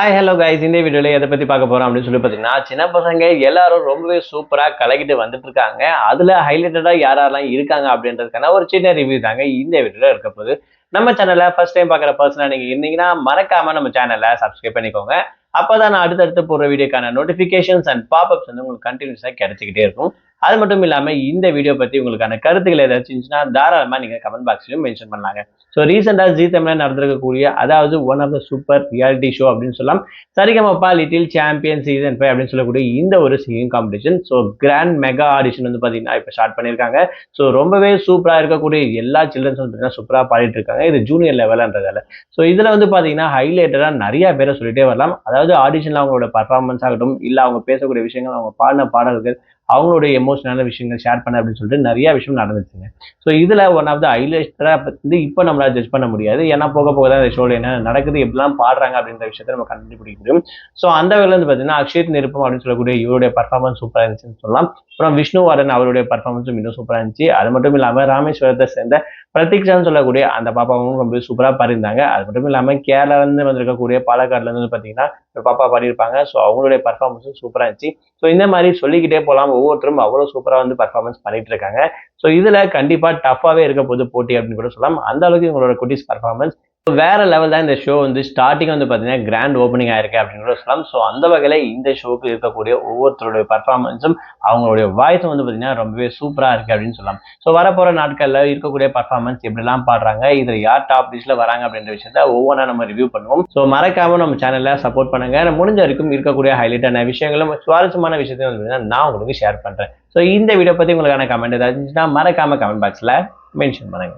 Hi hello guys, இந்த வீடியோவில் எதை பற்றி பார்க்க போகிறோம் அப்படின்னு சொல்லி பார்த்தீங்கன்னா, சின்ன பசங்க எல்லாரும் ரொம்பவே சூப்பராக கலக்கிட்டு வந்துட்டு இருக்காங்க. அதில் ஹைலைட்டடாக யாரெல்லாம் இருக்காங்க அப்படின்றதுக்கான ஒரு சின்ன ரிவ்யூ தாங்க இந்த வீடியோவில் இருக்க போகுது. நம்ம சேனலை ஃபர்ஸ்ட் டைம் பார்க்குற பர்சனாக நீங்கள் இருந்தீங்கன்னா மறக்காமல் நம்ம சேனலை சப்ஸ்கிரைப் பண்ணிக்கோங்க. அப்போ தான் நான் அடுத்தடுத்து போகிற வீடியோக்கான நோட்டிஃபிகேஷன்ஸ் அண்ட் பாப்அப்ஸ் வந்து உங்களுக்கு கண்டினியூஸாக கிடைச்சிக்கிட்டே இருக்கும். அது மட்டும் இல்லாமல் இந்த வீடியோ பற்றி உங்களுக்கான கருத்துக்கள் ஏதாச்சும் இருந்துச்சுன்னா தாராளமாக நீங்கள் கமெண்ட் பாக்ஸ்லையும் மென்ஷன் பண்ணலாங்க. ஸோ ரீசெண்டாக ஜீ தமிழில் நடந்திருக்கக்கூடிய அதாவது one of the super reality show அப்படின்னு சொல்லலாம், சரிகமபா லிட்டில் சாம்பியன் சீசன் 5 அப்படின்னு சொல்லக்கூடிய இந்த ஒரு singing competition. So grand mega audition வந்து பார்த்தீங்கன்னா இப்போ ஸ்டார்ட் பண்ணியிருக்காங்க. ஸோ ரொம்பவே சூப்பராக இருக்கக்கூடிய எல்லா சில்ட்ரன்ஸ் வந்து பார்த்தீங்கன்னா சூப்பராக பாடிட்டு இருக்காங்க. இது ஜூனியர் லெவல்ன்றதால ஸோ இதில் வந்து பார்த்தீங்கன்னா ஹைலைட்டடாக நிறைய பேரை சொல்லிட்டே வரலாம். அதாவது ஆடிஷனில் அவங்களோட பர்ஃபார்மன்ஸ் ஆகட்டும், இல்லை அவங்க பேசக்கூடிய விஷயங்கள், அவங்க பாடின பாடல்கள், அவங்களுடைய எமோஷனலான விஷயங்கள் ஷேர் பண்ண அப்படின்னு சொல்லிட்டு நிறைய விஷயம் நடந்துச்சுங்க. ஸோ இதில் ஒன் ஆஃப் த ஹைலைட்டராக வந்து இப்போ நம்மளால ஜட்ஜ் பண்ண முடியாது. ஏன்னா போக போக தான் இந்த ஷோவில் என்ன நடக்குது, எப்படிலாம் பாடுறாங்க அப்படின்ற விஷயத்தை நம்ம கண்டுபிடிக்க முடியும். ஸோ அந்த வகையில் வந்து பார்த்தீங்கன்னா அக்ஷித் நிருப்பம் அப்படின்னு சொல்லக்கூடிய இவருடைய பர்ஃபார்மன்ஸ் சூப்பராக இருந்துச்சுன்னு சொல்லலாம். அப்புறம் விஷ்ணுவர்தன் அவருடைய பர்ஃபார்மன்ஸும் இன்னும் சூப்பராக இருந்துச்சு. அது மட்டும் இல்லாமல் ராமேஸ்வரத்தை சேர்ந்த பிரதீக்ஷான்னு சொல்லக்கூடிய அந்த பாப்பாவும் ரொம்ப சூப்பராக பாடியிருந்தாங்க. அது மட்டும் இல்லாமல் கேரளாலேருந்து வந்திருக்கக்கூடிய பாலக்காடுலேருந்து வந்து பார்த்தீங்கன்னா ஒரு பாப்பா பாடியிருப்பாங்க. ஸோ அவங்களுடைய பர்ஃபார்மன்ஸும் சூப்பராக இருந்துச்சு. ஸோ இந்த மாதிரி சொல்லிக்கிட்டே போகலாம். ஒவ்வொருத்தரும் அவ்வளோ சூப்பராக வந்து பர்ஃபார்மன்ஸ் பண்ணிட்டு இருக்காங்க. ஸோ இதில் கண்டிப்பாக டஃப்பாகவே இருக்க போது போட்டி அப்படின்னு கூட சொல்லலாம். அந்த அளவுக்கு இவங்களோட குட்டீஸ் பர்ஃபார்மன்ஸ் வேற லெவல் தான். இந்த ஷோ வந்து ஸ்டார்டிங் வந்து பார்த்தீங்கன்னா கிராண்ட் ஓப்பனிங் ஆயிருக்கு அப்படின்னு கூட சொல்லலாம். ஸோ அந்த வகையில் இந்த ஷோக்கு இருக்கக்கூடிய ஒவ்வொருத்தருடைய பர்ஃபார்மன்ஸும் அவங்களுடைய வாய்ஸும் வந்து பார்த்தீங்கன்னா ரொம்பவே சூப்பராக இருக்கு அப்படின்னு சொல்லலாம். ஸோ வரப்போகிற நாட்களில் இருக்கக்கூடிய பர்ஃபார்மன்ஸ் எப்படிலாம் பாடுறாங்க, இதில் யார் டாப் லிஸ்ட்டில் வராங்க அப்படின்ற விஷயத்த ஒவ்வொன்றா நம்ம ரிவ்யூ பண்ணுவோம். ஸோ மறக்காம நம்ம சேனலில் சப்போர்ட் பண்ணுங்க. முடிஞ்ச வரைக்கும் இருக்கக்கூடிய ஹைலைட்டான விஷயங்களும் சுவாரஸ்யமான விஷயத்தையும் வந்து நான் உங்களுக்கு ஷேர் பண்ணுறேன். ஸோ இந்த வீடியோ பற்றி உங்களுக்கான கமெண்ட் ஏதாவது இருந்துச்சுன்னா மறக்காம கமெண்ட் பாக்ஸில் மென்ஷன் பண்ணுங்க.